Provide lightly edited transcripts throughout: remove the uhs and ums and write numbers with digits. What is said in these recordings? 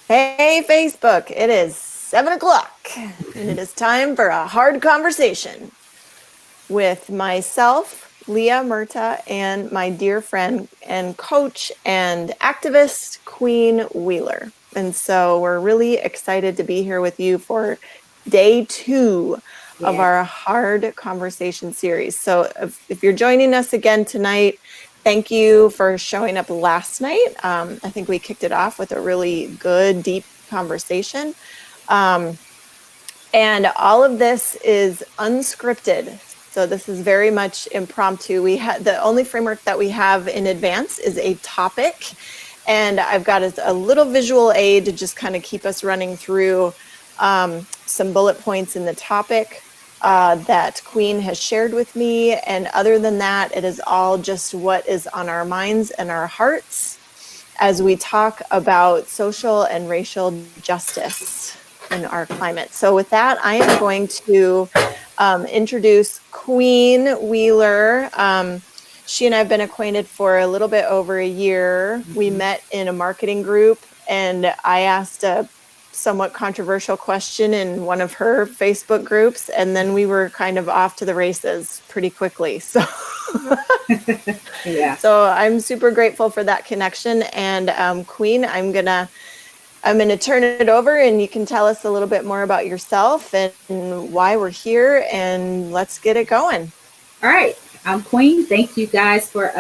Hey, Facebook, it is 7 o'clock and it is time for a hard conversation with myself, Leah Murta, and my dear friend and coach and activist, Queen Wheeler. And so we're really excited to be here with you for day 2 of Yeah. our hard conversation series. So if you're joining us again tonight, thank you for showing up last night. I think we kicked it off with a really good, deep conversation. And all of this is unscripted. So this is very much impromptu. We had the only framework that we have in advance is a topic. And I've got a little visual aid to just kind of keep us running through some bullet points in the topic that Queen has shared with me. And other than that, it is all just what is on our minds and our hearts as we talk about social and racial justice in our climate. So with that, I am going to introduce Queen Wheeler. She and I have been acquainted for a little bit over a year. We met in a marketing group, and I asked a somewhat controversial question in one of her Facebook groups, and then we were kind of off to the races pretty quickly. So Yeah. so I'm super grateful for that connection. And Queen, I'm gonna turn it over, and you can tell us a little bit more about yourself and why we're here, and let's get it going. All right. I'm Queen. Thank you guys for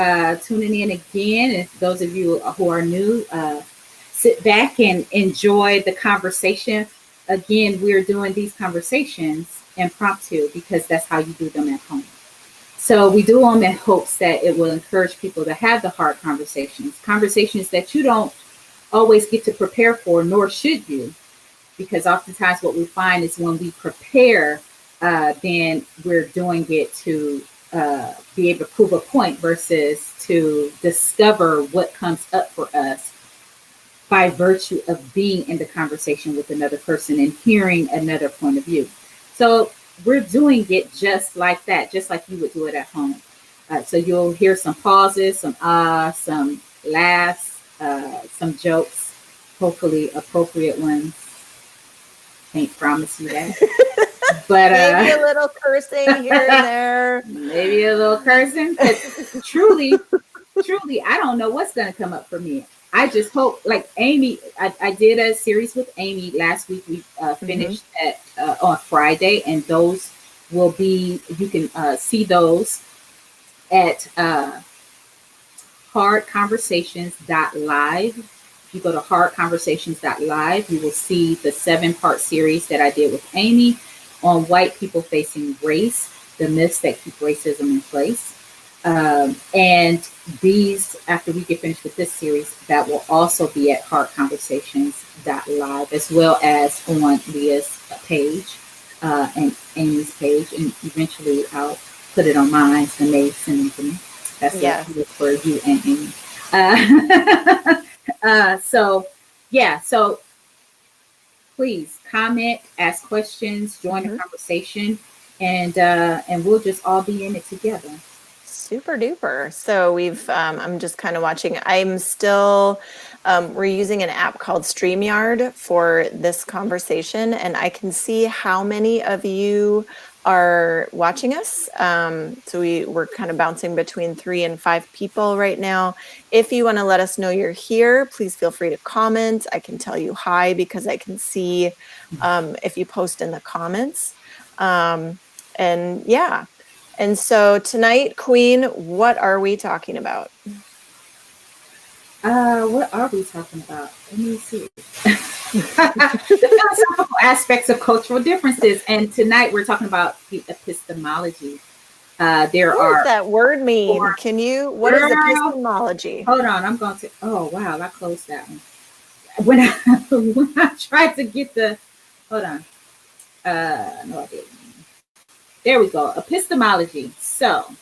tuning in again. And those of you who are new, sit back and enjoy the conversation. Again, we're doing these conversations impromptu because that's how you do them at home. So we do them in hopes that it will encourage people to have the hard conversations that you don't always get to prepare for, nor should you, because oftentimes what we find is when we prepare, then we're doing it to be able to prove a point versus to discover what comes up for us by virtue of being in the conversation with another person and hearing another point of view. So we're doing it just like that, just like you would do it at home. So you'll hear some pauses, some laughs, some jokes, hopefully appropriate ones. Can't promise you that. But maybe a little cursing here and there. Maybe a little cursing. But truly, I don't know what's going to come up for me. I just hope, like Amy, I did a series with Amy last week. We finished on Friday, and those will be, you can see those at hardconversations.live. If you go to hardconversations.live, you will see the 7-part series that I did with Amy on white people facing race, the myths that keep racism in place. And these, after we get finished with this series, that will also be at hardconversations.live, as well as on Leah's page and Amy's page. And eventually I'll put it on mine, so May send them to me. That's for you and Amy. So please comment, ask questions, join the conversation, and we'll just all be in it together. Super duper. So I'm just kind of watching. I'm still, we're using an app called StreamYard for this conversation, and I can see how many of you are watching us. So we're kind of bouncing between 3 and 5 people right now. If you want to let us know you're here, please feel free to comment. I can tell you hi because I can see if you post in the comments. And so tonight, Queen, what are we talking about? What are we talking about? Let me see. The philosophical aspects of cultural differences. And tonight we're talking about the epistemology. What does that word mean? What is epistemology? Hold on, I'm going to, oh wow, I closed that one. When I tried to get hold on. No, I didn't. There we go. Epistemology. So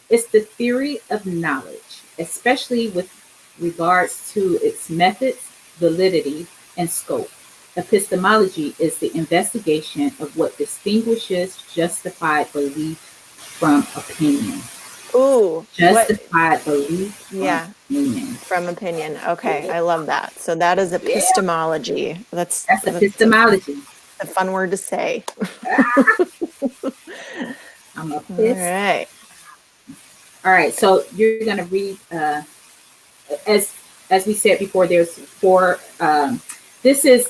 it's the theory of knowledge, especially with regards to its methods, validity, and scope. Epistemology is the investigation of what distinguishes justified belief from opinion. Ooh, what? Justified belief from Yeah, opinion. from opinion. Okay, I love that. So that is Yeah, epistemology. that's That's epistemology. a fun word to say. I'm a All pissed. right. All right, so you're gonna read as as we said before. There's four. This is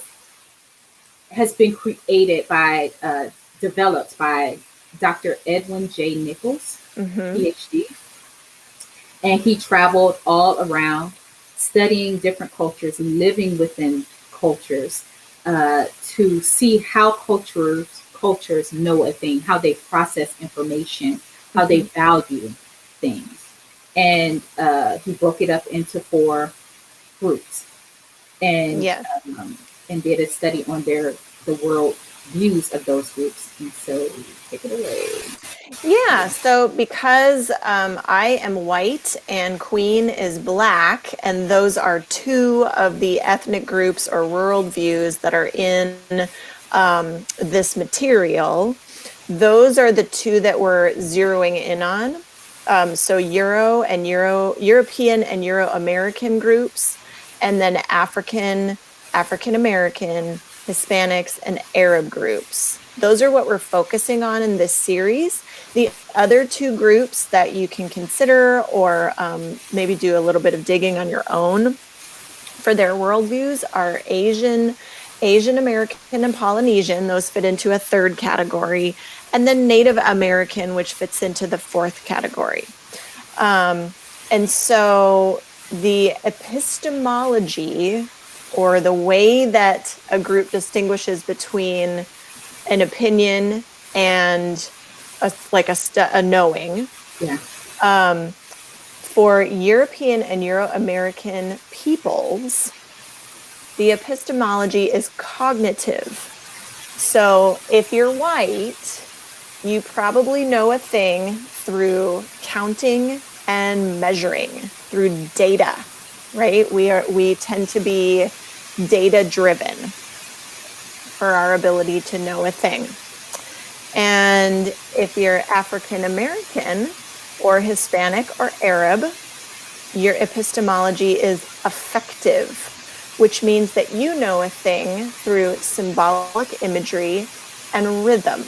has been created by developed by Dr. Edwin J. Nichols, Mm-hmm. PhD, and he traveled all around studying different cultures, living within cultures, to see how cultures know a thing, how they process information, how they Mm-hmm. value things, and he broke it up into four groups, and Yes. um, and did a study on the world views of those groups. And so, take it away. Yeah, so because I am white and Queen is black, and those are two of the ethnic groups or worldviews that are in this material, those are the two that we're zeroing in on. So European and Euro American groups, and then African American, Hispanics, and Arab groups. Those are what we're focusing on in this series. The other two groups that you can consider, or maybe do a little bit of digging on your own for their worldviews, are Asian American, and Polynesian. Those fit into a third category. And then Native American, which fits into the fourth category. And so the epistemology, or the way that a group distinguishes between an opinion and a knowing, Yeah. for European and Euro-American peoples, the epistemology is cognitive. So if you're white, you probably know a thing through counting and measuring, through data, right? We tend to be data driven for our ability to know a thing. And if you're African American or Hispanic or Arab, your epistemology is affective, which means that you know a thing through symbolic imagery and rhythm.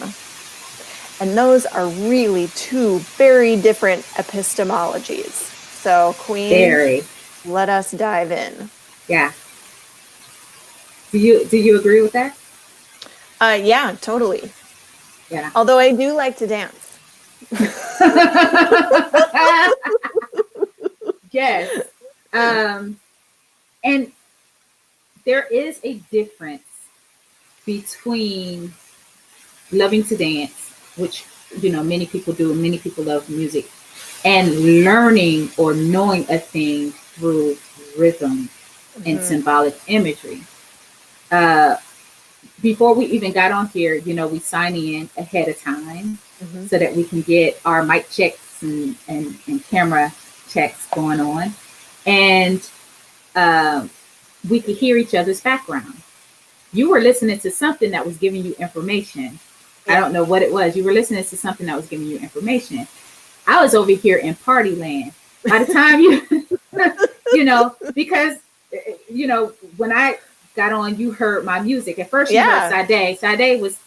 And those are really two very different epistemologies. So, Queen, Very. let us dive in. Yeah. Do you agree with that? Yeah, totally. Yeah. Although I do like to dance. Yes. And there is a difference between loving to dance, which many people do, many people love music, and learning or knowing a thing through rhythm and symbolic imagery. Before we even got on here, we sign in ahead of time so that we can get our mic checks and camera checks going on. And we could hear each other's background. You were listening to something that was giving you information. Yeah. I don't know what it was. You were listening to something that was giving you information. I was over here in party land. By the time because, when I got on, you heard my music. At first, you heard Sade. Sade was,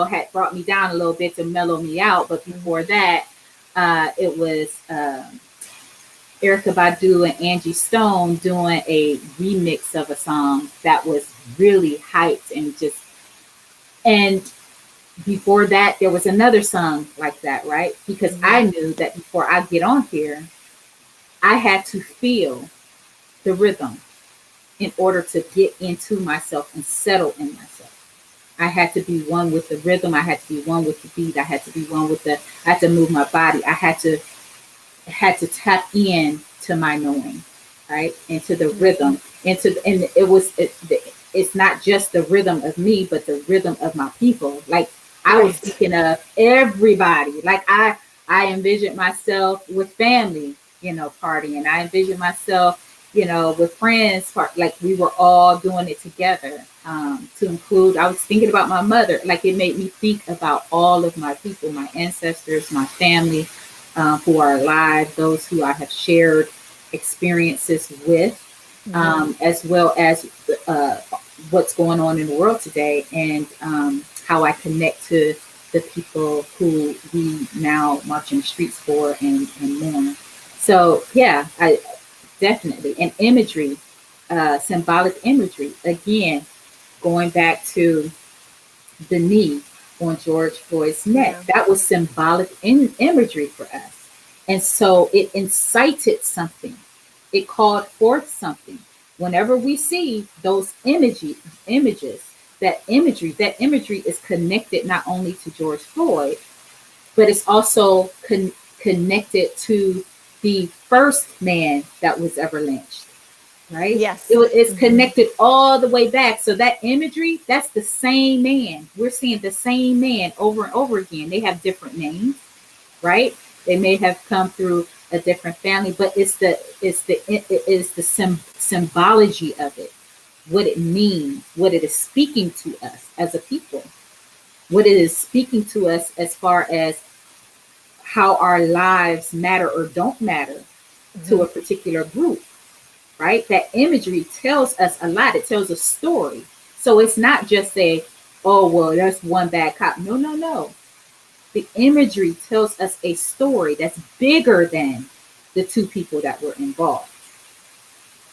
had brought me down a little bit to mellow me out. But before that, it was Erykah Badu and Angie Stone doing a remix of a song that was really hyped and before that, there was another song like that, right? Because I knew that before I get on here, I had to feel the rhythm in order to get into myself and settle in myself. I had to be one with the rhythm. I had to be one with the beat. I had to be one with I had to move my body. I had to tap in to my knowing, right? Into the rhythm. And it's not just the rhythm of me, but the rhythm of my people. Like I was thinking of everybody. Like I envisioned myself with family, partying. I envisioned myself, with friends, like we were all doing it together. To include, I was thinking about my mother. Like it made me think about all of my people, my ancestors, my family, who are alive, those who I have shared experiences with, as well as what's going on in the world today, and how I connect to the people who we now march in the streets for and mourn. So yeah, I definitely, and imagery, symbolic imagery. Again, going back to the knee on George Floyd's neck, that was symbolic imagery for us. And so it incited something. It called forth something. Whenever we see those images, that imagery is connected not only to George Floyd, but it's also connected to the first man that was ever lynched, right? Yes. It's connected all the way back. So that imagery, that's the same man. We're seeing the same man over and over again. They have different names, right? They may have come through a different family, but it's the symbology of it, what it means, what it is speaking to us as a people, what it is speaking to us as far as how our lives matter or don't matter to a particular group, right? That imagery tells us a lot. It tells a story. So it's not just say, oh, well, that's one bad cop. No, no, no. The imagery tells us a story that's bigger than the two people that were involved.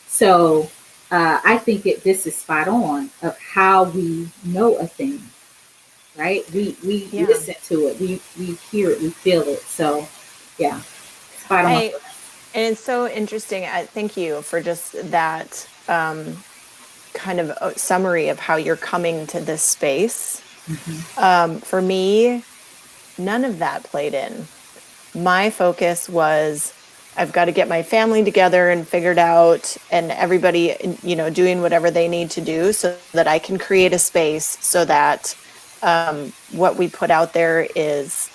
So I think this is spot on of how we know a thing, right? We listen to it, we hear it, we feel it. So yeah, spot on. And it's so interesting. Thank you for just that kind of summary of how you're coming to this space. For me, none of that played in. My focus was, I've got to get my family together and figured out, and everybody, doing whatever they need to do so that I can create a space so that what we put out there is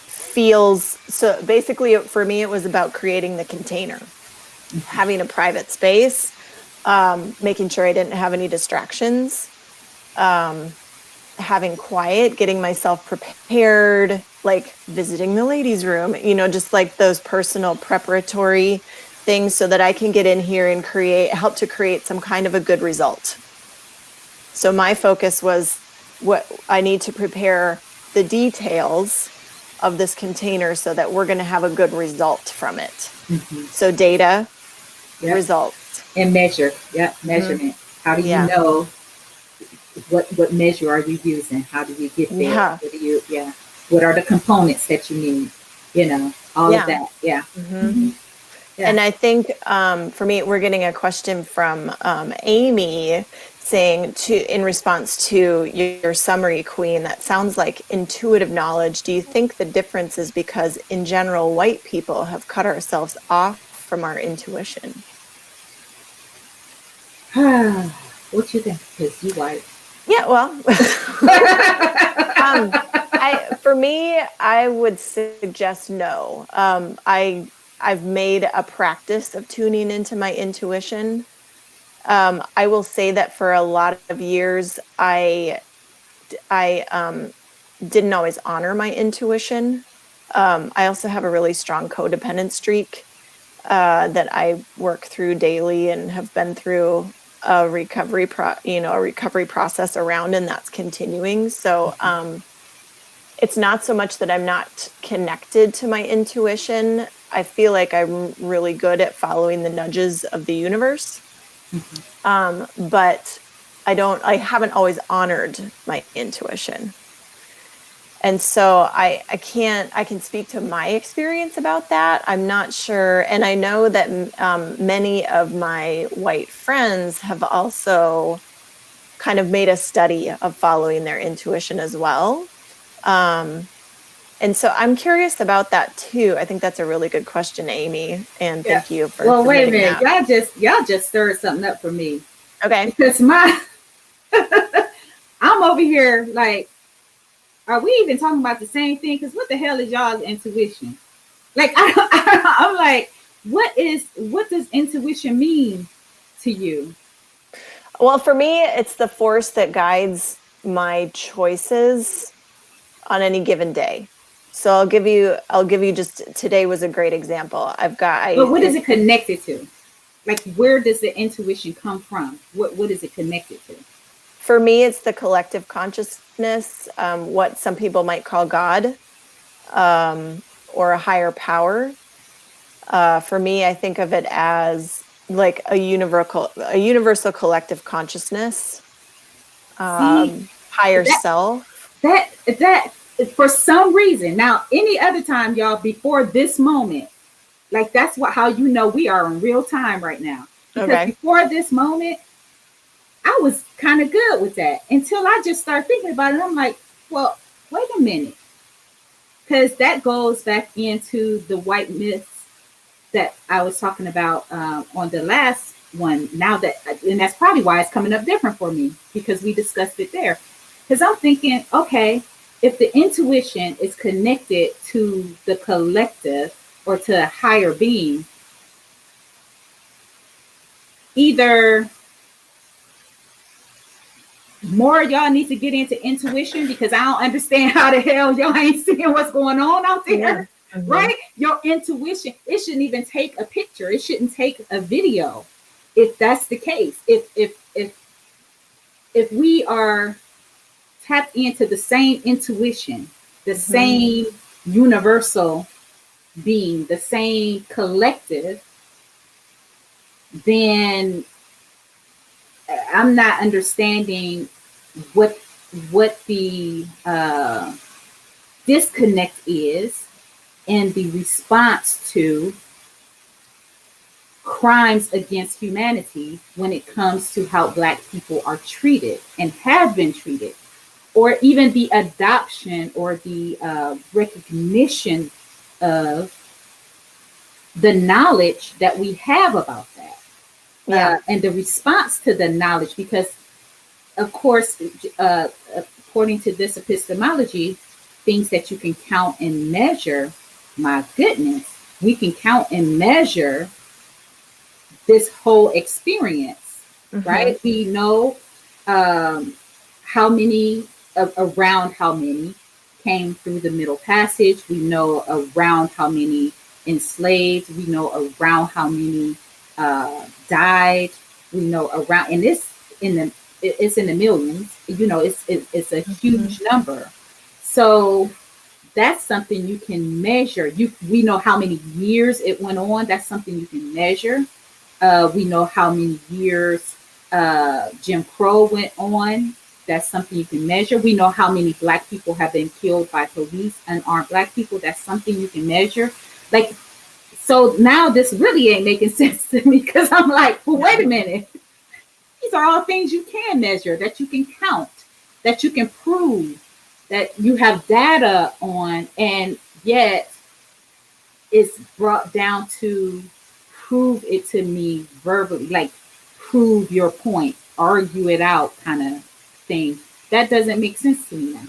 feels, so basically for me it was about creating the container, having a private space, making sure I didn't have any distractions, having quiet, getting myself prepared, like visiting the ladies' room, just like those personal preparatory things so that I can get in here and help to create some kind of a good result. So my focus was what I need to prepare the details of this container so that we're going to have a good result from it. So data, results. And measure. Measurement. How do you know what measure are you using? How do you get there? What do you, what are the components that you need? All of that. And I think for me, we're getting a question from Amy saying, in response to your summary, Queen, that sounds like intuitive knowledge. Do you think the difference is because in general white people have cut ourselves off from our intuition? What you think? Because you white. Yeah, well, for me, I would suggest no. I've made a practice of tuning into my intuition. I will say that for a lot of years, I didn't always honor my intuition. I also have a really strong codependent streak that I work through daily and have been through a recovery process around, and that's continuing. So it's not so much that I'm not connected to my intuition. I feel like I'm really good at following the nudges of the universe. But I haven't always honored my intuition. And so I can speak to my experience about that. I'm not sure. And I know that many of my white friends have also kind of made a study of following their intuition as well. And so I'm curious about that too. I think that's a really good question, Amy. And thank you for. Well, wait a minute. That. Y'all just stirred something up for me. Okay. Because I'm over here like, are we even talking about the same thing? Because what the hell is y'all's intuition? Like, I'm like, what does intuition mean to you? Well, for me, it's the force that guides my choices on any given day. So I'll give you just today was a great example. But what is it connected to? Like, where does the intuition come from? What is it connected to? For me, it's the collective consciousness, what some people might call God, or a higher power. For me, I think of it as like a universal collective consciousness, higher self. That for some reason, now any other time, y'all, before this moment, like that's how you know we are in real time right now. Because before this moment, I was kind of good with that until I just started thinking about it. I'm like, well, wait a minute. Because that goes back into the white myths that I was talking about on the last one. And that's probably why it's coming up different for me, because we discussed it there. Because I'm thinking, okay, if the intuition is connected to the collective or to a higher being, either more y'all need to get into intuition, because I don't understand how the hell y'all ain't seeing what's going on out there. Yeah. Mm-hmm. Right? Your intuition, it shouldn't even take a picture. It shouldn't take a video. If that's the case, if we are tapped into the same intuition, the mm-hmm. same universal being, the same collective, then I'm not understanding what the disconnect is in the response to crimes against humanity when it comes to how Black people are treated and have been treated, or even the adoption or the recognition of the knowledge that we have about that. And the response to the knowledge, because of course, according to this epistemology, things that you can count and measure, my goodness, we can count and measure this whole experience, mm-hmm. right? We know how many came through the Middle Passage. We know around how many enslaved. We know around how many died. We know around, and it's in the millions. You know, it's a huge mm-hmm. number. So that's something you can measure. We know how many years it went on. That's something you can measure. We know how many years Jim Crow went on. That's something you can measure. We know how many Black people have been killed by police, unarmed Black people. That's something you can measure. Like, so now this really ain't making sense to me, because I'm like, well, wait a minute. These are all things you can measure, that you can count, that you can prove, that you have data on, and yet it's brought down to prove it to me verbally, like prove your point, argue it out kind of thing. That doesn't make sense to me now.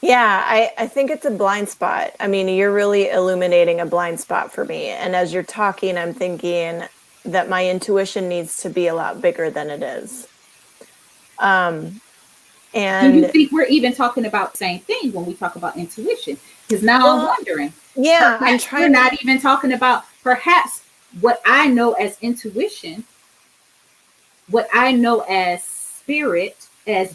Yeah, I think it's a blind spot. I mean, you're really illuminating a blind spot for me. And as you're talking, I'm thinking that my intuition needs to be a lot bigger than it is. And do you think we're even talking about the same thing when we talk about intuition? Because now I'm wondering. Yeah, I'm trying. We're not even talking about perhaps what I know as intuition, what I know as spirit, as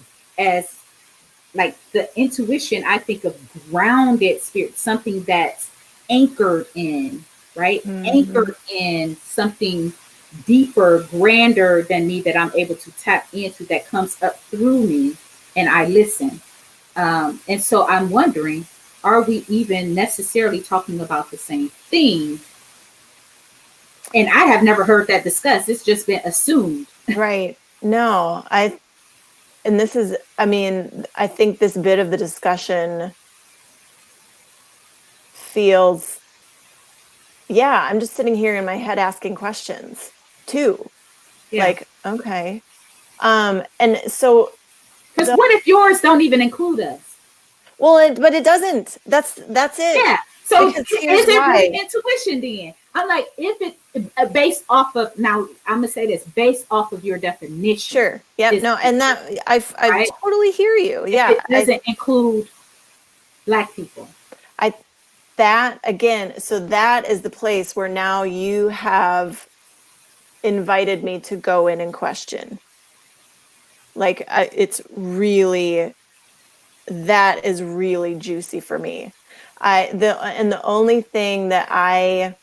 like the intuition, I think of grounded spirit, something that's anchored in, right? Mm-hmm. Anchored in something deeper, grander than me, that I'm able to tap into, that comes up through me, and I listen. And so I'm wondering, are we even necessarily talking about the same thing? And I have never heard that discussed. It's just been assumed. Right. No, and this is, I mean, I think this bit of the discussion feels, I'm just sitting here in my head asking questions too. Yeah. Like, okay. And so. Because what if yours don't even include us? Well, but it doesn't. That's it. Yeah. So is it really intuition then? I'm like, if it based off of, now I'm gonna say this, based off of your definition. Sure. Yeah. No, and that I right? Totally hear you. Yeah. It doesn't include Black people. That again, so that is the place where now you have invited me to go in and question. Like it's really, that is really juicy for me. The only thing that I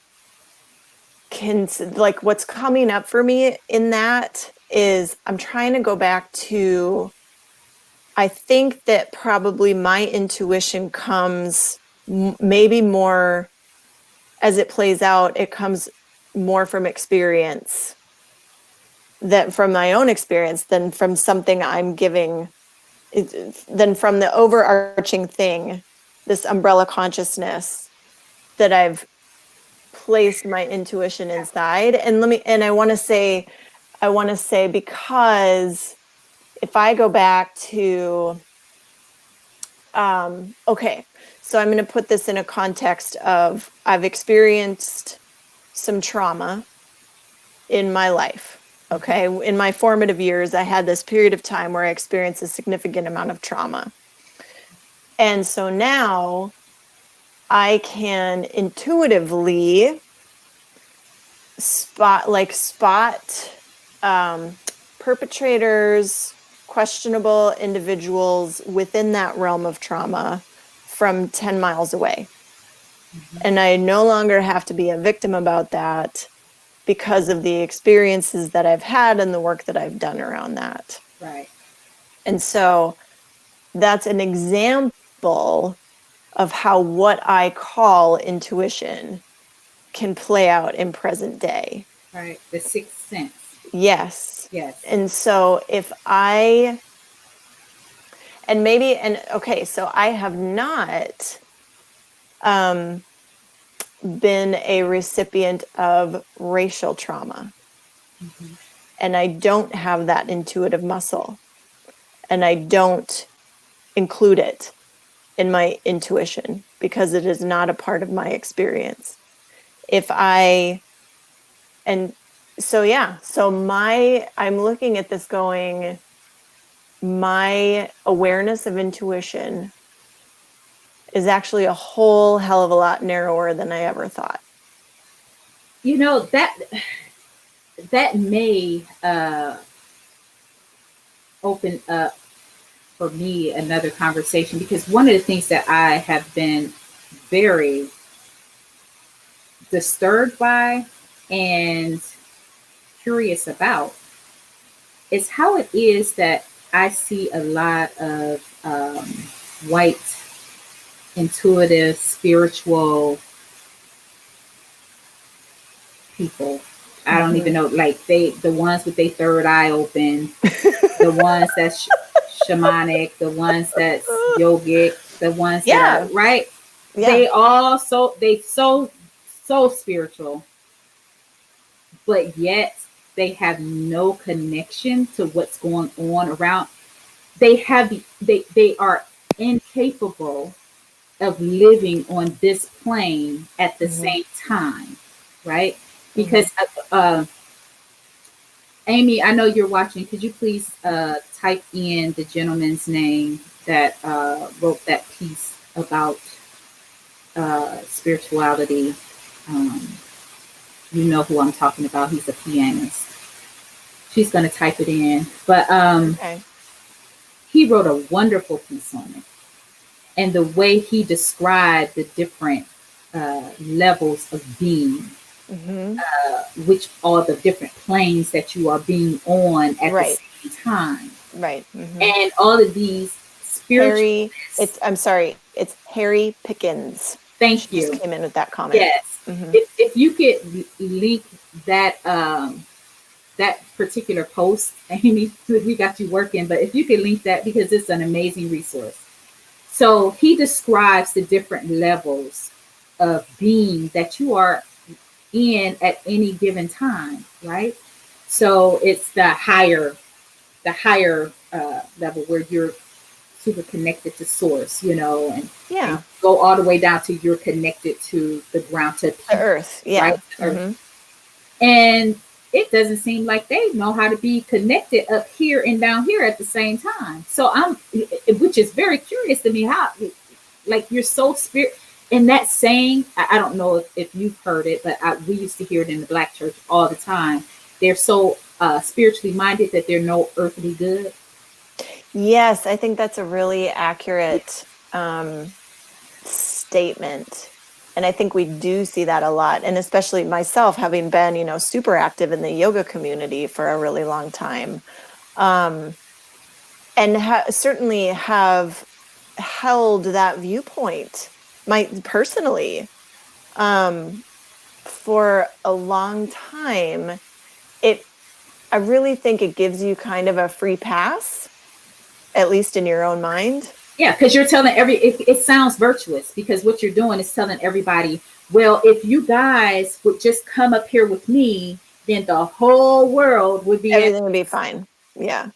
can, like, what's coming up for me in that is I'm trying to go back to, I think that probably my intuition comes maybe more as it plays out, it comes more from experience, that from my own experience than from something I'm giving, than from the overarching thing, this umbrella consciousness that I've placed my intuition inside. And I want to say because if I go back to, okay, so I'm going to put this in a context of I've experienced some trauma in my life. Okay. In my formative years, I had this period of time where I experienced a significant amount of trauma. And so now I can intuitively spot perpetrators, questionable individuals within that realm of trauma from 10 miles away. Mm-hmm. And I no longer have to be a victim about that because of the experiences that I've had and the work that I've done around that. Right. And so that's an example of how what I call intuition can play out in present day. Right. The sixth sense. Yes. Yes. And so okay, so I have not been a recipient of racial trauma. Mm-hmm. And I don't have that intuitive muscle. And I don't include it in my intuition because it is not a part of my experience. I'm looking at this going, my awareness of intuition is actually a whole hell of a lot narrower than I ever thought. You know, that may open up for me another conversation, because one of the things that I have been very disturbed by and curious about is how it is that I see a lot of white, intuitive, spiritual people. I don't even know, like the ones with their third eye open, the ones that's shamanic, the ones that's yogic, the ones that are, right? Yeah. They all so spiritual, but yet they have no connection to what's going on around. They are incapable of living on this plane at the same time, right? Because Amy, I know you're watching. Could you please type in the gentleman's name that wrote that piece about spirituality? You know who I'm talking about. He's a pianist. She's going to type it in. But okay. He wrote a wonderful piece on it. And the way he described the different levels of being, which are the different planes that you are being on at the same time. Right. Mm-hmm. And all of these spiritual... It's Harry Pickens. Thank you. Just came in with that comment. Yes. Mm-hmm. If you could link that that particular post, Amy, we got you working, but if you could link that, because it's an amazing resource. So he describes the different levels of being that you are in at any given time, right? So it's the higher level where you're super connected to source, and go all the way down to you're connected to the ground, to the earth, right? Earth. And it doesn't seem like they know how to be connected up here and down here at the same time. So which is very curious to me, how, like, you're so in that saying, I don't know if you've heard it, but we used to hear it in the Black church all the time. They're so spiritually minded that they're no earthly good. Yes, I think that's a really accurate statement. And I think we do see that a lot. And especially myself, having been, super active in the yoga community for a really long time. And certainly have held that viewpoint personally for a long time. I really think it gives you kind of a free pass, at least in your own mind. Yeah, because you're telling it sounds virtuous, because what you're doing is telling everybody, well, if you guys would just come up here with me, then the whole world would be everything would be fine. Yeah.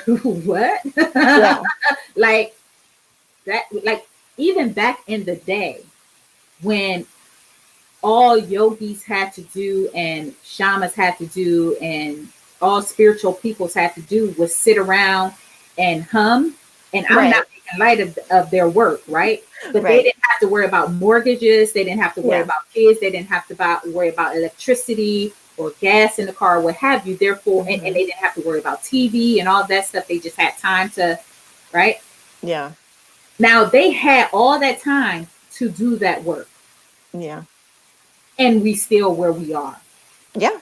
What? Yeah. Like that, like even back in the day when all yogis had to do and shamans had to do and all spiritual peoples had to do was sit around and hum. And I'm not making light of their work, right? But they didn't have to worry about mortgages. They didn't have to worry about kids. They didn't have to worry about electricity or gas in the car, what have you. Therefore, and they didn't have to worry about TV and all that stuff. They just had time to, right? Yeah. Now they had all that time to do that work. Yeah. And we still where we are. Yeah.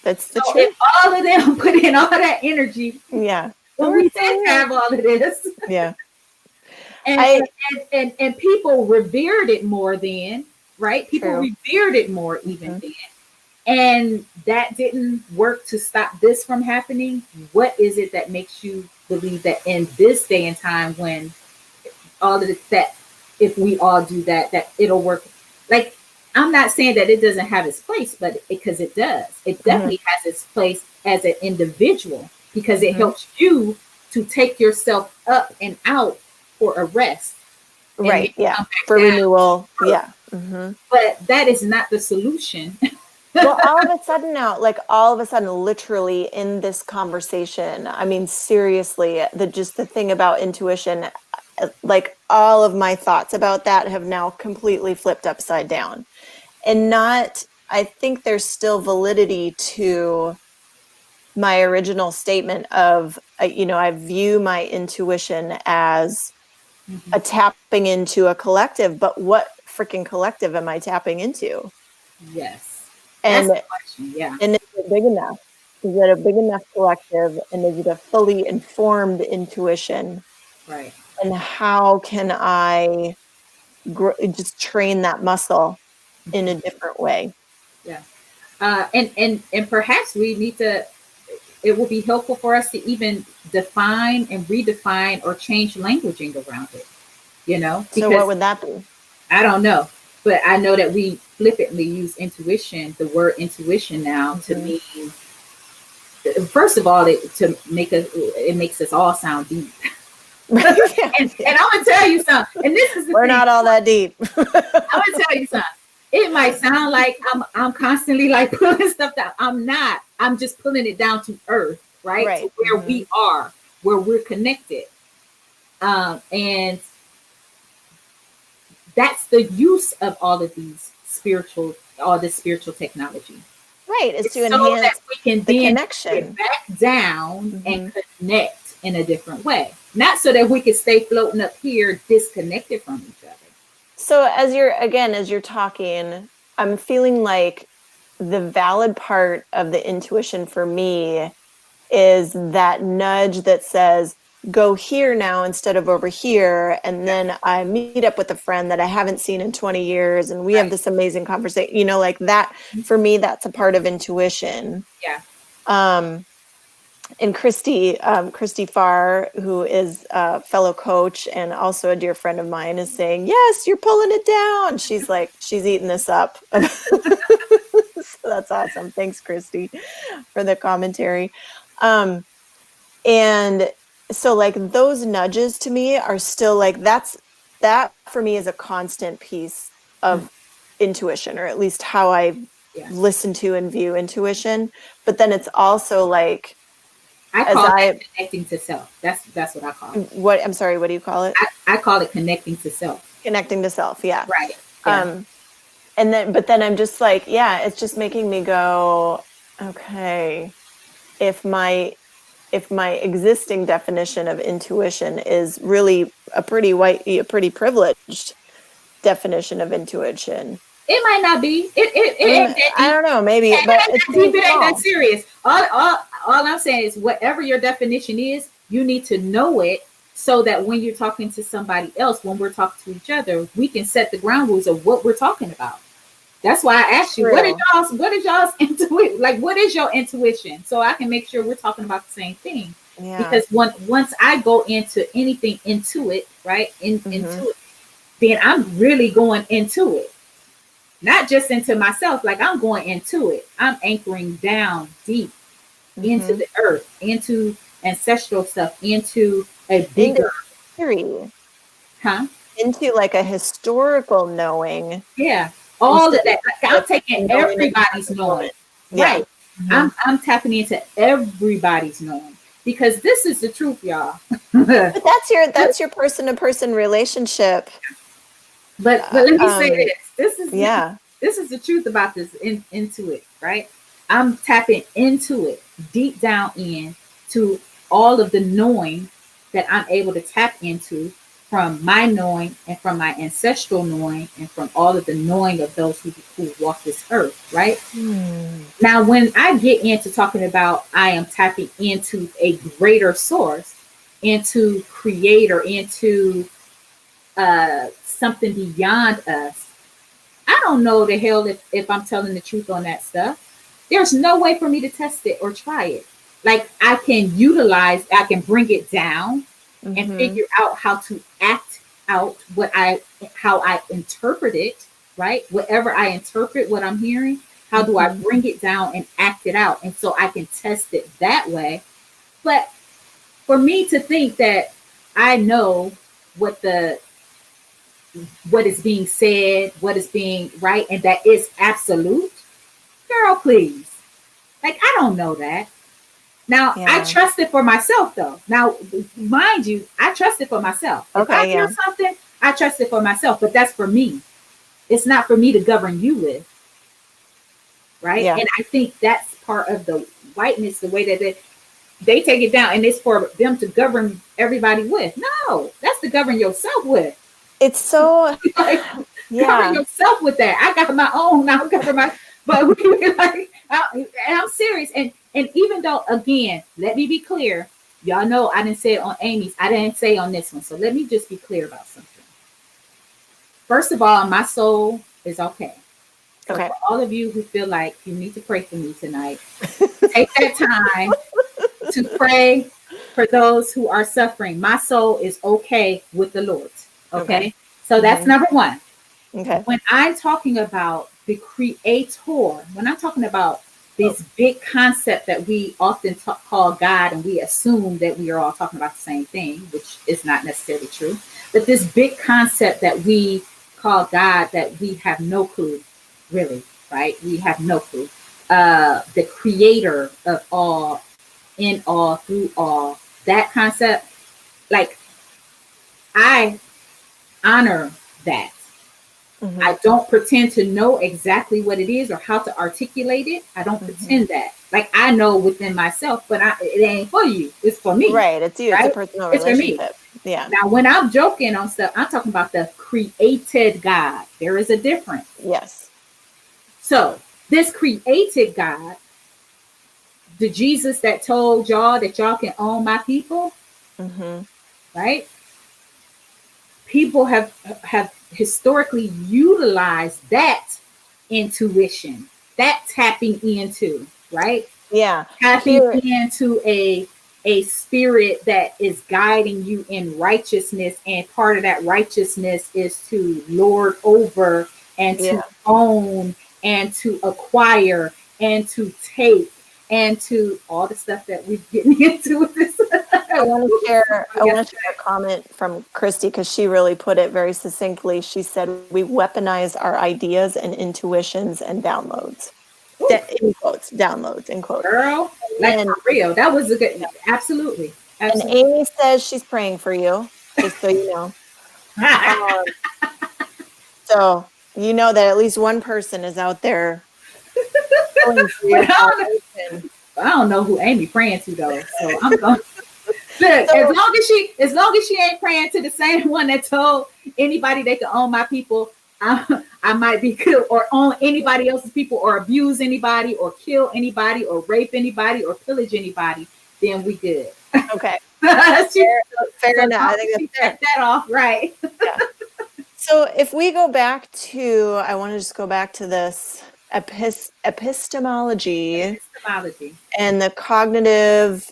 That's the truth. If all of them put in all that energy. Yeah. Well, we did have all of this. Yeah. And people revered it more then, right? People revered it more even then. And that didn't work to stop this from happening. What is it that makes you believe that in this day and time, when all of that, if we all do that it'll work? Like, I'm not saying that it doesn't have its place, but because it does. It definitely has its place as an individual, because it helps you to take yourself up and out for a rest. Right. Yeah. For renewal. Yeah. But that is not the solution. Well, all of a sudden, literally in this conversation, I mean, seriously, the thing about intuition, like all of my thoughts about that have now completely flipped upside down. And I think there's still validity to my original statement of, I view my intuition as a tapping into a collective, but what freaking collective am I tapping into? Yes. And, that's the question. Yeah. And is it big enough? Is it a big enough collective? And is it a fully informed intuition? Right. And how can I just train that muscle in a different way? Yeah. And perhaps we need to, it will be helpful for us to even define and redefine or change languaging around it, Because, so what would that be? I don't know, but I know that we flippantly use intuition, the word intuition now, to mean, first of all, it makes us all sound deep. And I'm gonna tell you something. And this is we're not all that deep. I'm gonna tell you something. It might sound like I'm constantly like pulling stuff down. I'm not. I'm just pulling it down to earth, right? To where we are, where we're connected. And that's the use of all of these spiritual technology. Right. It's to enhance that we can the then connection. Get back down and connect in a different way. Not so that we can stay floating up here disconnected from each other. So as you're talking, I'm feeling like the valid part of the intuition for me is that nudge that says, go here now instead of over here. And then I meet up with a friend that I haven't seen in 20 years. And we have this amazing conversation, like that. For me, that's a part of intuition. Yeah. And Christy Farr, who is a fellow coach and also a dear friend of mine, is saying, yes, you're pulling it down. She's like, she's eating this up. So that's awesome. Thanks, Christy, for the commentary. And so like those nudges to me are still like, that for me is a constant piece of intuition, or at least how I listen to and view intuition. But then it's also like, I call it connecting to self. That's what I call it. What? I'm sorry. What do you call it? I call it connecting to self. Connecting to self. Yeah. Right. Yeah. But then I'm just like, yeah, it's just making me go, okay, if my existing definition of intuition is really a pretty privileged definition of intuition. It might not be. It ain't that I deep. don't know, maybe, It but ain't that deep. It ain't that serious. All I'm saying is whatever your definition is, you need to know it so that when you're talking to somebody else, when we're talking to each other, we can set the ground rules of what we're talking about. That's why I asked you, what is y'all's intuition? Like, what is your intuition? So I can make sure we're talking about the same thing. Yeah. Because once I go into anything into it, right? Into it, then I'm really going into it. Not just into myself, like I'm going into it. I'm anchoring down deep into the earth, into ancestral stuff, into a bigger theory. Huh? Into like a historical knowing. Yeah. All of that. Like, I'm taking everybody's knowing. Yeah. Right. I'm tapping into everybody's knowing. Because this is the truth, y'all. But that's your person-to-person relationship. But let me say this. This is the truth about this into it, right? I'm tapping into it, deep down in to all of the knowing that I'm able to tap into from my knowing and from my ancestral knowing and from all of the knowing of those who walk this earth, right? Now, when I get into talking about I am tapping into a greater source, into creator, into something beyond us, I don't know the hell if I'm telling the truth on that stuff. There's no way for me to test it or try it. Like I can I can bring it down and figure out how to act out how I interpret it, right? Whatever I interpret what I'm hearing, how do I bring it down and act it out? And so I can test it that way. But for me to think that I know what is being said, what is being right, and that is absolute, girl, please. Like, I don't know that. Now, I trust it for myself, though. Now, mind you, I trust it for myself. If I hear something, I trust it for myself, but that's for me. It's not for me to govern you with, right? Yeah. And I think that's part of the whiteness, the way that they take it down, and it's for them to govern everybody with. No, that's to govern yourself with. It's so govern yourself with that. I got my own. I'll govern my. But we like, and I'm serious. And even though, again, let me be clear. Y'all know I didn't say it on Amy's. I didn't say on this one. So let me just be clear about something. First of all, my soul is okay. So okay. For all of you who feel like you need to pray for me tonight, take that time to pray for those who are suffering. My soul is okay with the Lord. Okay. So that's number one. Okay. When I'm talking about the creator, when I'm talking about this big concept that we often call God, and we assume that we are all talking about the same thing, which is not necessarily true, but this big concept that we call God, that we have no clue, really, right? We have no clue. The creator of all, in all, through all, that concept, like, I honor that. I don't pretend to know exactly what it is or how to articulate it. I don't pretend that. Like, I know within myself, but it ain't for you. It's for me. Right. It's you. Right? It's a personal relationship. For me. Yeah. Now, when I'm joking on stuff, I'm talking about the created God. There is a difference. Yes. So this created God, the Jesus that told y'all that y'all can own my people, right? People have historically utilized that intuition, that tapping into, right? Yeah. Tapping into a spirit that is guiding you in righteousness. And part of that righteousness is to lord over and to own and to acquire and to take and to all the stuff that we're getting into with this. I want to share a comment from Christy, because she really put it very succinctly. She said, we weaponize our ideas and intuitions and downloads. In quotes, downloads, in quotes. Girl, like, for real. That was a good, absolutely. And Amy says she's praying for you, just so you know. So you know that at least one person is out there pulling for But your salvation. I don't know who Amy praying to though. So I'm going. Look, So, as long as she ain't praying to the same one that told anybody they could own my people, I might be killed, or own anybody else's people, or abuse anybody, or kill anybody, or rape anybody, or pillage anybody, then we good. okay. She, Fair so enough. I think she that's fair. checked that off, right? Yeah. So if we go back to, I want to just go back to this epistemology Epistemology. and the cognitive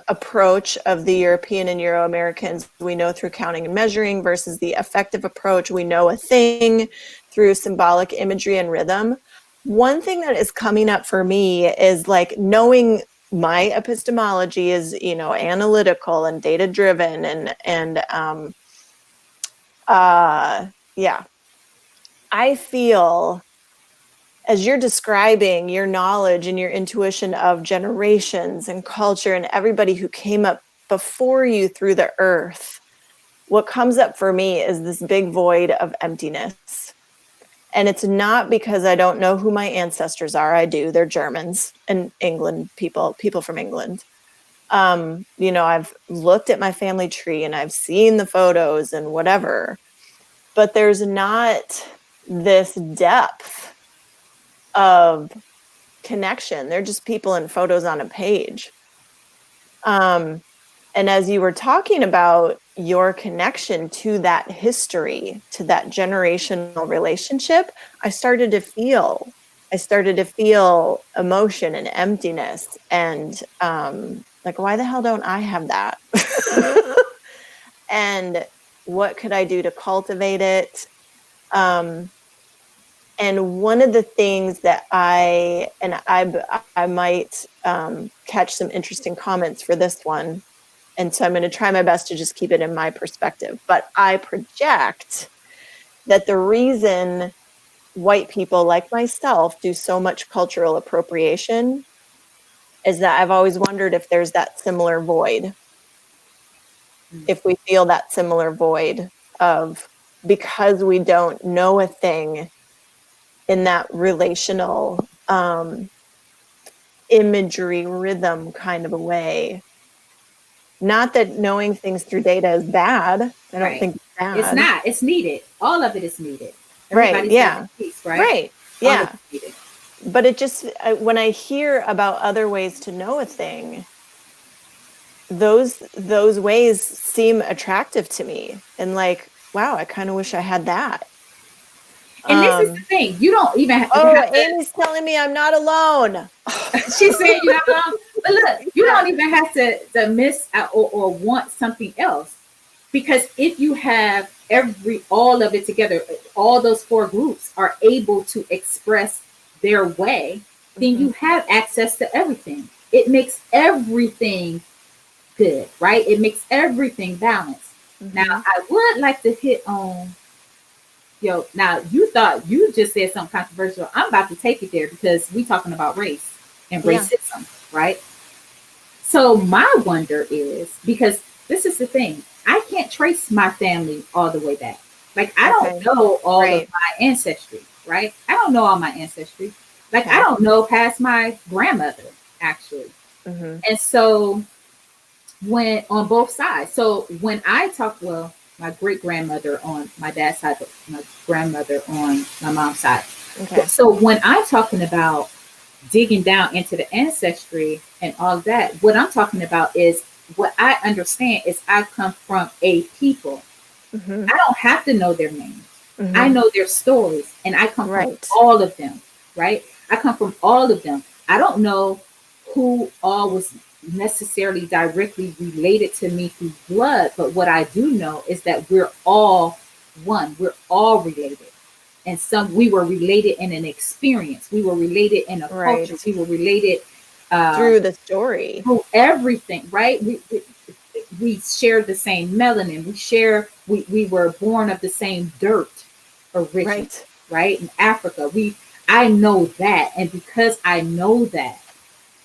approach of the European and Euro-Americans, we know through counting and measuring, versus the affective approach, we know a thing through symbolic imagery and rhythm. One thing that is coming up for me is like knowing my epistemology is, you know, analytical and data driven and yeah. I feel as you're describing your knowledge and your intuition of generations and culture and everybody who came up before you through the earth, what comes up for me is this big void of emptiness. And it's not because I don't know who my ancestors are. I do. They're Germans and England people from England. You know, I've looked at my family tree and I've seen the photos and whatever, but there's not this depth of connection. They're just people and photos on a page. And as you were talking about your connection to that history, to that generational relationship, I started to feel emotion and emptiness and like, why the hell don't I have that? And what could I do to cultivate it? And one of the things that I might catch some interesting comments for this one. And so I'm going to try my best to just keep it in my perspective. But I project that the reason white people like myself do so much cultural appropriation is that I've always wondered if there's that similar void. If we feel that similar void of, because we don't know a thing in that relational imagery rhythm kind of a way. Not that knowing things through data is bad. I don't think it's bad. It's not. It's needed. All of it is needed. Right. Yeah. Piece, right. Right. Yeah. But it just, when I hear about other ways to know a thing, those ways seem attractive to me. And like, wow, I kind of wish I had that. And this is the thing. You don't even have Amy's telling me I'm not alone. She said you're not alone. But look, you don't even have to miss out or want something else. Because if you have all of it together, all those four groups are able to express their way, then you have access to everything. It makes everything good, right? It makes everything balanced. Now, I would like to hit on, now you thought you just said something controversial. I'm about to take it there because we're talking about race and racism, right? So my wonder is, because this is the thing, I can't trace my family all the way back. Like, I don't know all of my ancestry, right? I don't know all my ancestry. Like, I don't know past my grandmother, actually. And so when on both sides, so when I talk, my great grandmother on my dad's side, but my grandmother on my mom's side. So when I'm talking about digging down into the ancestry and all that, what I'm talking about is, what I understand is I come from a people. I don't have to know their names. I know their stories, and I come from all of them, right? I come from all of them. I don't know who all was necessarily directly related to me through blood, but what I do know is that we're all one. We're all related. And we were related in an experience. We were related in a culture. We were related through the story, through everything, right? We shared the same melanin. We were born of the same dirt originally, right? In Africa, I know that, and because I know that,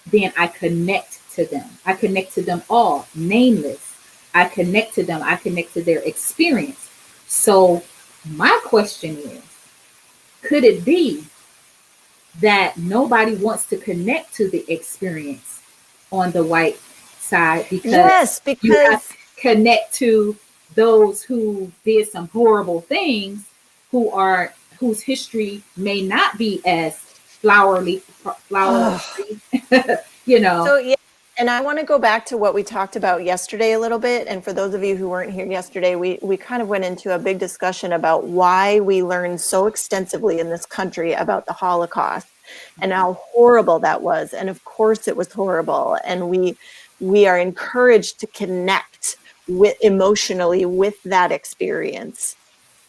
then I connect to them. I connect to them all, nameless. I connect to them. I connect to their experience. So My question is, could it be that nobody wants to connect to the experience on the white side because Yes, you have because to connect to those who did some horrible things, whose history may not be as flowery, oh, you know. so yeah, and I want to go back to what we talked about yesterday a little bit. And for those of you who weren't here yesterday, we kind of went into a big discussion about why we learned so extensively in this country about the Holocaust and how horrible that was. And of course it was horrible. And we are encouraged to connect with emotionally with that experience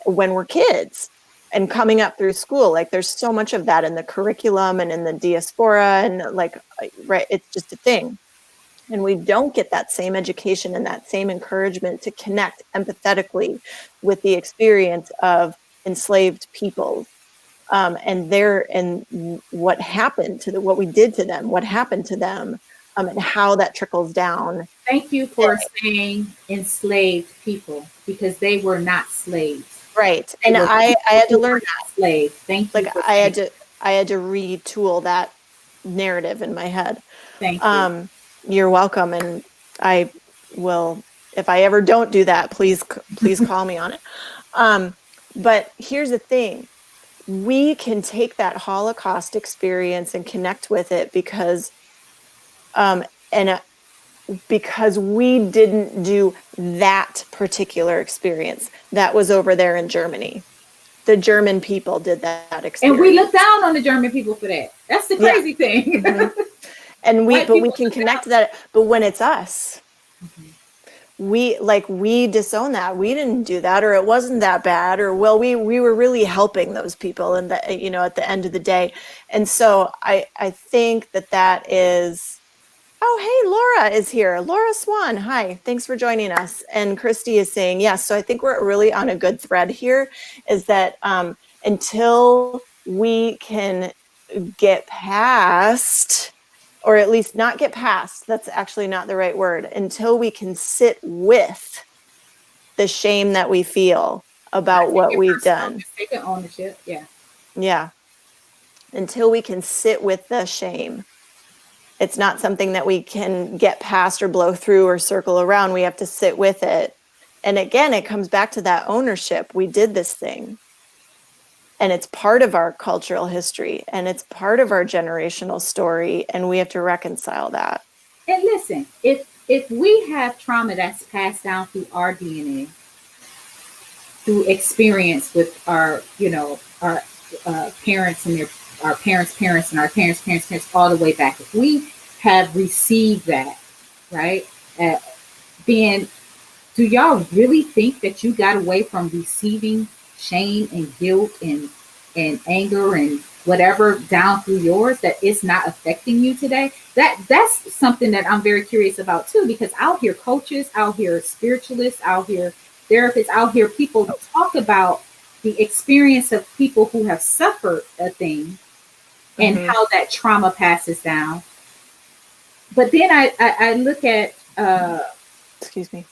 when we're kids and coming up through school. Like there's so much of that in the curriculum and in the diaspora, and like, right, it's just a thing. And we don't get that same education and that same encouragement to connect empathetically with the experience of enslaved people, and what happened to what we did to them, what happened to them, and how that trickles down. Thank you for saying enslaved people, because they were not slaves. Right. They And were I people had to who learn were that. not slaves. Thank you Like for saying. I had to retool that narrative in my head. Thank you. You're welcome. And I will, if I ever don't do that, please call me on it. But here's the thing. We can take that Holocaust experience and connect with it because, because we didn't do that particular experience. That was over there in Germany. The German people did that experience. And we look down on the German people for that. That's the crazy thing. Mm-hmm. And we can connect to that. But when it's us, we disown that. We didn't do that, or it wasn't that bad, or well, we were really helping those people, and that, at the end of the day. And so I think that is. Oh, hey, Laura is here. Laura Swan. Hi, thanks for joining us. And Christy is saying yes. So I think we're really on a good thread here, is that until we can get past, or at least not get past, that's actually not the right word, until we can sit with the shame that we feel about what we've done. Taking ownership, yeah. Yeah. Until we can sit with the shame. It's not something that we can get past or blow through or circle around. We have to sit with it. And again, it comes back to that ownership. We did this thing. And it's part of our cultural history, and it's part of our generational story, and we have to reconcile that. And listen, if we have trauma that's passed down through our DNA, through experience with our parents and our parents' parents and our parents' parents, all the way back, if we have received that, right, then do y'all really think that you got away from receiving shame and guilt and anger and whatever down through yours, that it's not affecting you today? That's something that I'm very curious about too, because I'll hear coaches, I'll hear spiritualists, I'll hear therapists, I'll hear people talk about the experience of people who have suffered a thing and how that trauma passes down. But then I look at excuse me,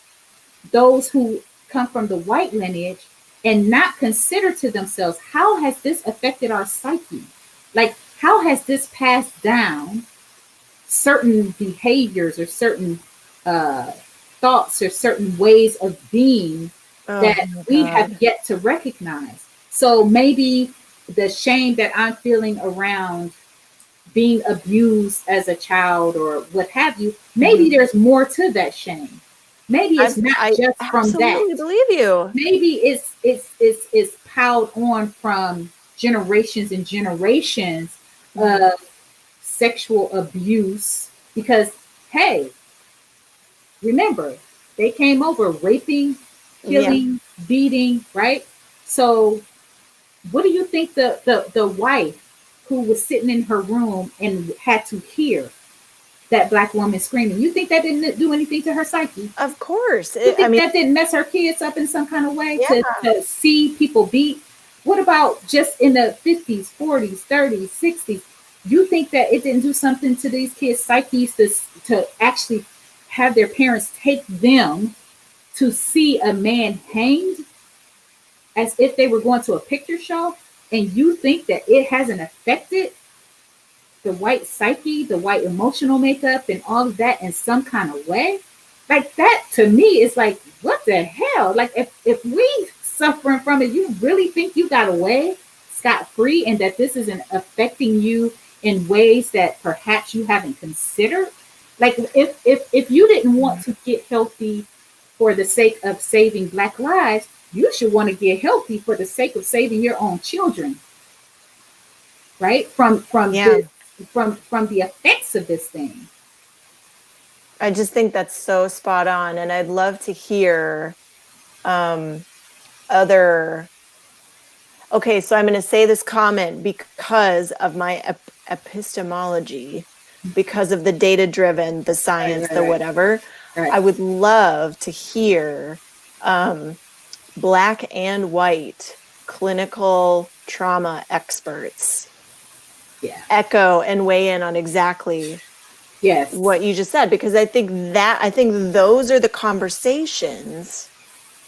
those who come from the white lineage and not consider to themselves, how has this affected our psyche? Like, how has this passed down certain behaviors or certain thoughts or certain ways of being that we have yet to recognize? So maybe the shame that I'm feeling around being abused as a child or what have you, maybe there's more to that shame. Maybe it's not just from that. I absolutely believe you. Maybe it's piled on from generations and generations of sexual abuse. Because, hey, remember, they came over raping, killing, beating, right? So what do you think the wife who was sitting in her room and had to hear that Black woman screaming, you think that didn't do anything to her psyche? Of course. You think that didn't mess her kids up in some kind of way to see people beat? What about just in the 50s, 40s, 30s, 60s? You think that it didn't do something to these kids' psyches to actually have their parents take them to see a man hanged? as if they were going to a picture show, and you think that it hasn't affected the white psyche, the white emotional makeup, and all of that in some kind of way, like that to me is like, what the hell? Like if we suffering from it, you really think you got away scot-free, and that this isn't affecting you in ways that perhaps you haven't considered? Like if you didn't want to get healthy for the sake of saving Black lives, you should want to get healthy for the sake of saving your own children, right? From Yeah. from the effects of this thing. I just think that's so spot on. And I'd love to hear other. Okay, so I'm going to say this comment because of my epistemology, because of the data-driven, the science, the whatever. Right. I would love to hear Black and white clinical trauma experts echo and weigh in on exactly what you just said, because I think those are the conversations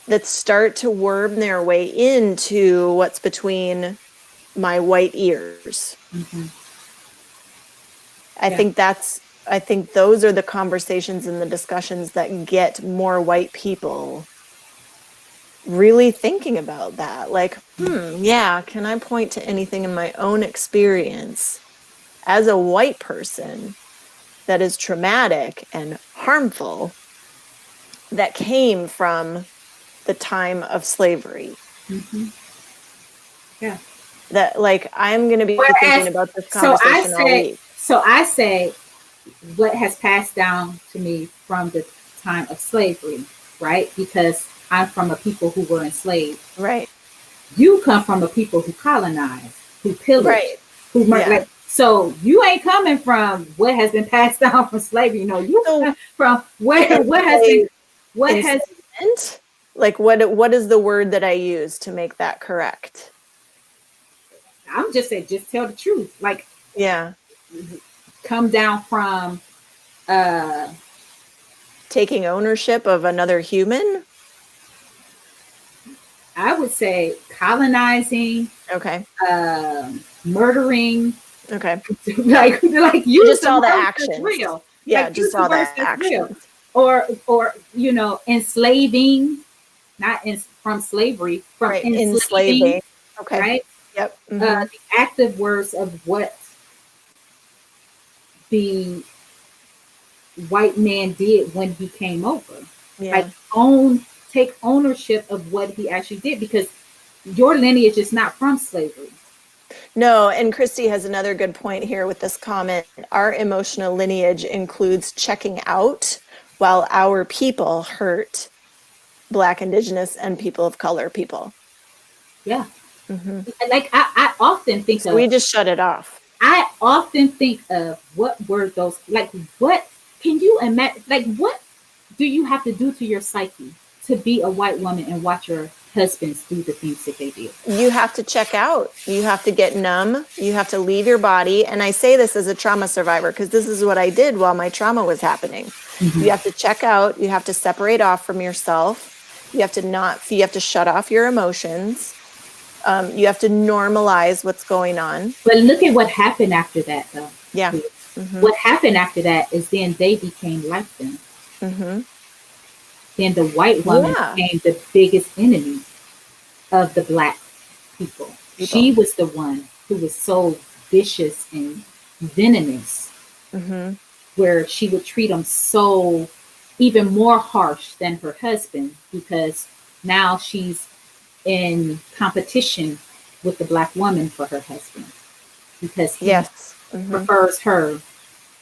that start to worm their way into what's between my white ears. Mm-hmm. I think those are the conversations and the discussions that get more white people really thinking about that. Like, can I point to anything in my own experience as a white person that is traumatic and harmful that came from the time of slavery? Mm-hmm. Yeah. That, like, I'm going to be thinking about this conversation all week. So I say what has passed down to me from the time of slavery, right? Because I'm from a people who were enslaved. Right. You come from a people who colonized, who pillaged, who murdered. Like, so you ain't coming from what has been passed down from slavery. You know, you come from what has like what is the word that I use to make that correct? I'm just saying, just tell the truth. Like, come down from taking ownership of another human. I would say colonizing. Okay. Murdering. Okay. like you just all the actions. Real. Yeah, like, just all the actions. Or enslaving, not from slavery, from enslaving. Okay. Right. Yep. Mm-hmm. The active words of what the white man did when he came over. Yeah. Like take ownership of what he actually did, because your lineage is not from slavery. No, and Christy has another good point here with this comment. Our emotional lineage includes checking out while our people hurt Black, Indigenous, and people of color people. Yeah. Mm-hmm. Like I often think we just shut it off. I often think of what were those, like, what can you imagine? Like, what do you have to do to your psyche to be a white woman and watch your husbands do the things that they do? You have to check out. You have to get numb. You have to leave your body. And I say this as a trauma survivor because this is what I did while my trauma was happening. Mm-hmm. You have to check out. You have to separate off from yourself. You have to shut off your emotions. You have to normalize what's going on. But look at what happened after that, though. Yeah. Mm-hmm. What happened after that is then they became like them. Mm-hmm. Then the white woman became the biggest enemy of the Black people. She was the one who was so vicious and venomous, where she would treat them so even more harsh than her husband, because now she's in competition with the Black woman for her husband, because he prefers her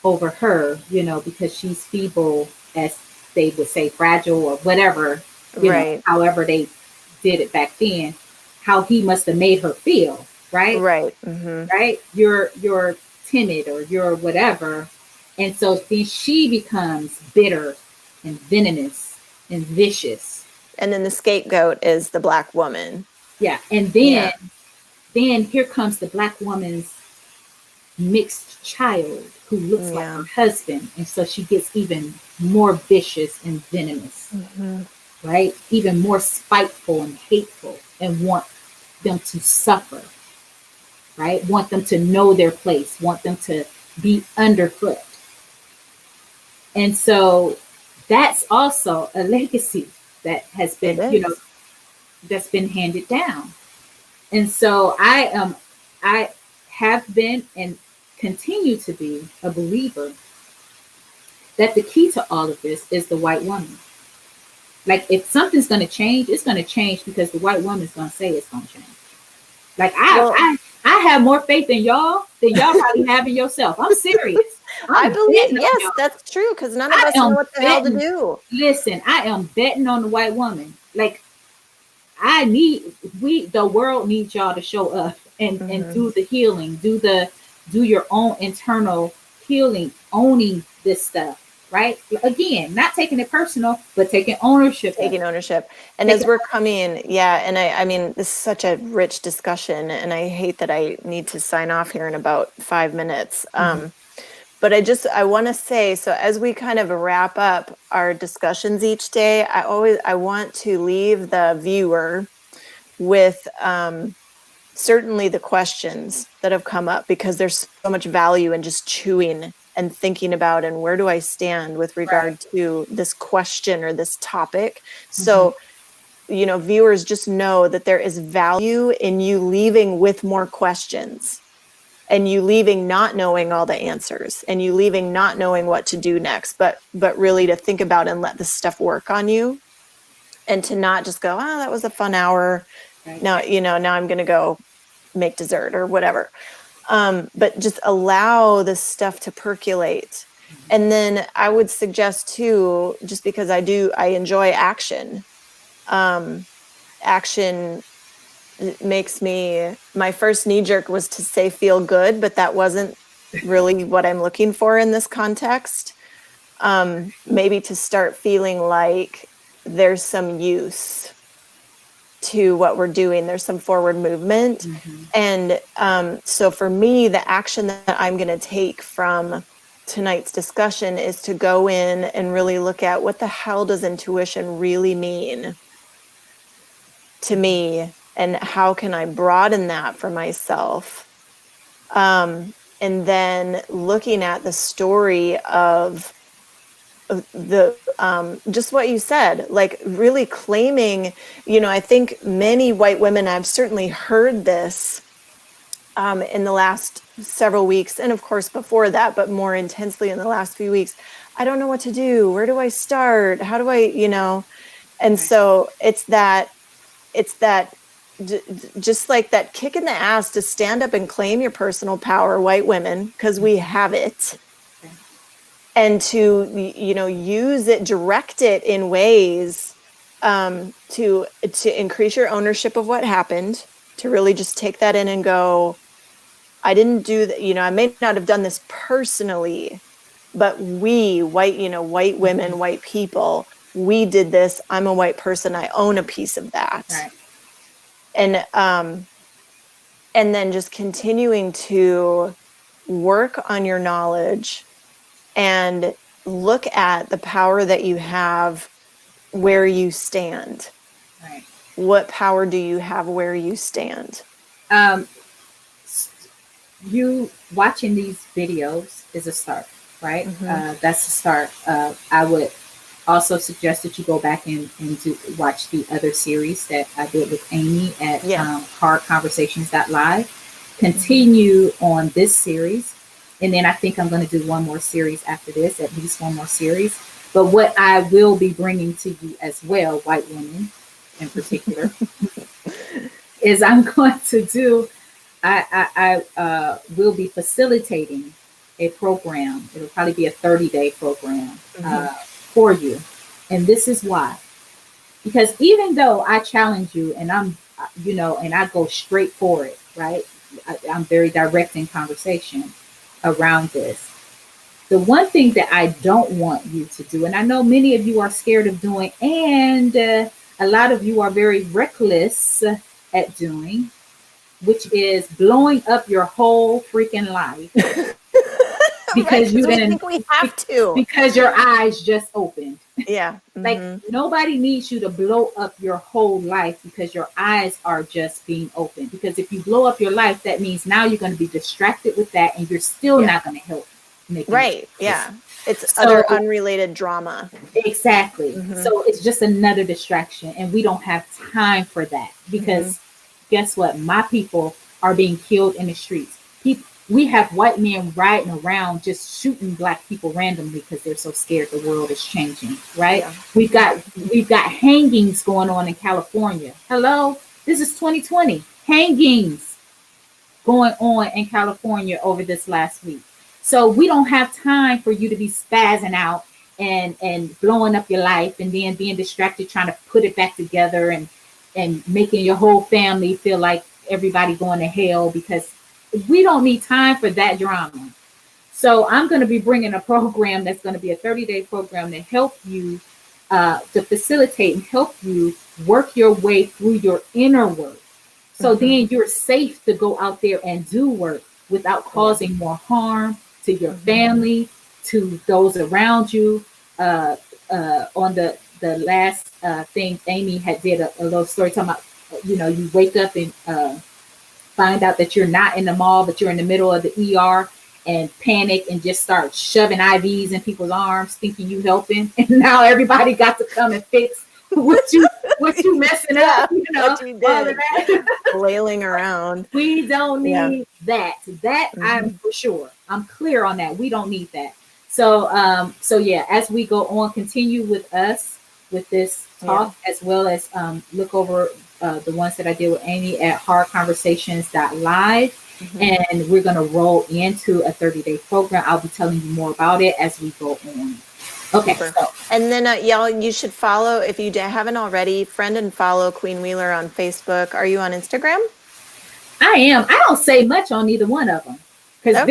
over her, because she's feeble, as they would say, fragile or whatever, however they did it back then, how he must have made her feel, right? Right. Mm-hmm. Right. You're timid, or you're whatever. And so then she becomes bitter and venomous and vicious. And then the scapegoat is the Black woman. Yeah. And then here comes the Black woman's mixed child who looks like her husband. And so she gets even more vicious and venomous. Mm-hmm. right? Even more spiteful and hateful, and want them to suffer, right? Want them to know their place, want them to be underfoot. And so that's also a legacy that has been, that's been handed down. And so I have been and continue to be a believer that the key to all of this is the white woman. Like, if something's going to change, it's going to change because the white woman's going to say it's going to change. Like, I have more faith in y'all than y'all probably have in yourself. I'm serious. I believe, yes, that's true, because none of us know what the hell to do. Listen, I am betting on the white woman. Like, the world needs y'all to show up and do the healing, do your own internal healing, owning this stuff. Right? Again, not taking it personal, but taking ownership. And as we're coming, and I mean, this is such a rich discussion, and I hate that I need to sign off here in about 5 minutes. But I want to say, so as we kind of wrap up our discussions each day, I want to leave the viewer with certainly the questions that have come up, because there's so much value in just chewing and thinking about, and where do I stand with regard to this question or this topic. So, viewers, just know that there is value in you leaving with more questions, and you leaving not knowing all the answers, and you leaving not knowing what to do next, but really to think about and let this stuff work on you, and to not just go, that was a fun hour. Now, now I'm going to go make dessert or whatever. But just allow this stuff to percolate. And then I would suggest too, just because I enjoy action. Action makes my first knee jerk was to say feel good, but that wasn't really what I'm looking for in this context. Maybe to start feeling like there's some use to what we're doing. There's some forward movement. And so for me, the action that I'm going to take from tonight's discussion is to go in and really look at, what the hell does intuition really mean to me, and how can I broaden that for myself? And then looking at the story of the just what you said, like really claiming, I think many white women, I've certainly heard this in the last several weeks, and of course before that, but more intensely in the last few weeks. I don't know what to do. Where do I start? How do I, and so it's that just like that kick in the ass to stand up and claim your personal power, white women, because we have it. And to, use it, direct it in ways to increase your ownership of what happened, to really just take that in and go, I didn't do that. I may not have done this personally, but we, white women, white people, we did this. I'm a white person. I own a piece of that. Right. And then just continuing to work on your knowledge and look at the power that you have where you stand. Right. What power do you have where you stand? You watching these videos is a start, right? That's a start. I would also suggest that you go back and watch the other series that I did with Amy at hardconversations.live. Continue on this series. And then I think I'm going to do one more series after this, at least one more series. But what I will be bringing to you as well, white women in particular, is I'm going to do, I will be facilitating a program. It'll probably be a 30-day program for you. And this is why. Because even though I challenge you and I'm, and I go straight for it, right? I'm very direct in conversation around this. The one thing that I don't want you to do, and I know many of you are scared of doing, and a lot of you are very reckless at doing, which is blowing up your whole freaking life. Because right, you think we have to. Because your eyes just opened. Yeah. Like nobody needs you to blow up your whole life because your eyes are just being open. Because if you blow up your life, that means now you're going to be distracted with that and you're still not going to help make Right. Yeah. It's so, other unrelated drama. Exactly. So it's just another distraction and we don't have time for that because guess what? My people are being killed in the streets. We have white men riding around just shooting black people randomly because they're so scared the world is changing, right? Yeah. We've got hangings going on in California. Hello, this is 2020. Hangings going on in California over this last week. So we don't have time for you to be spazzing out and blowing up your life and then being distracted trying to put it back together and making your whole family feel like everybody going to hell because we don't need time for that drama. So I'm going to be bringing a program that's going to be a 30-day program to help you, to facilitate and help you work your way through your inner work. So then you're safe to go out there and do work without causing more harm to your family, to those around you. On the last thing, Amy had did a little story talking about, you wake up and find out that you're not in the mall, but you're in the middle of the ER and panic and just start shoving IVs in people's arms, thinking you helping. And now everybody got to come and fix what you messing up, what you did. All of that. Flailing around. We don't need that. I'm for sure. I'm clear on that. We don't need that. So yeah, as we go on, continue with us with this talk, as well as look over the ones that I did with Amy at hardconversations.live. And we're going to roll into a 30-day program. I'll be telling you more about it as we go on. Okay. So. And then y'all, you should follow, if you haven't already, friend and follow Queen Wheeler on Facebook. Are you on Instagram? I am. I don't say much on either one of them because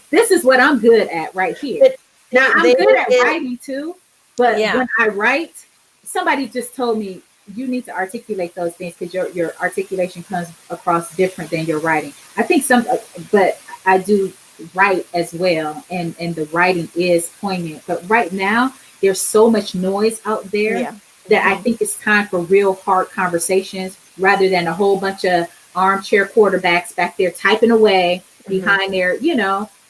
this is what I'm good at right here. Now I'm good at writing too, but when I write, somebody just told me you need to articulate those things because your articulation comes across different than your writing. I think but I do write as well, and the writing is poignant. But right now, there's so much noise out there that I think it's time for real hard conversations rather than a whole bunch of armchair quarterbacks back there typing away behind their,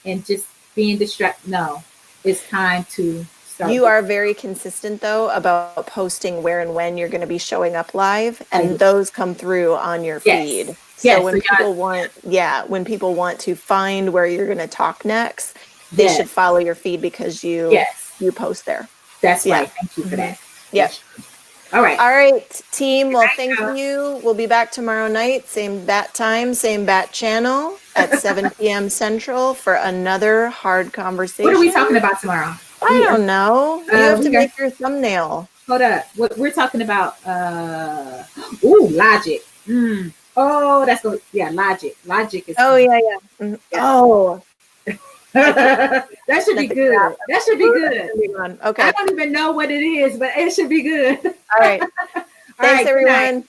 and just being distracted. No, it's time to start. You are very consistent though about posting where and when you're going to be showing up live, and those come through on your feed. So when people want to find where you're going to talk next, they should follow your feed because you post there. That's right. Thank you for that. Yep. All right, team. Well, thank you. We'll be back tomorrow night, same bat time, same bat channel at 7 p.m. Central for another hard conversation. What are we talking about tomorrow? I don't know. You have to make your thumbnail. Hold up. What we're talking about? Logic. Oh, that's good. Yeah, logic. Logic is. Oh yeah. Oh. That should be good. That should be good. Okay. I don't even know what it is, but it should be good. All right. Thanks, everyone.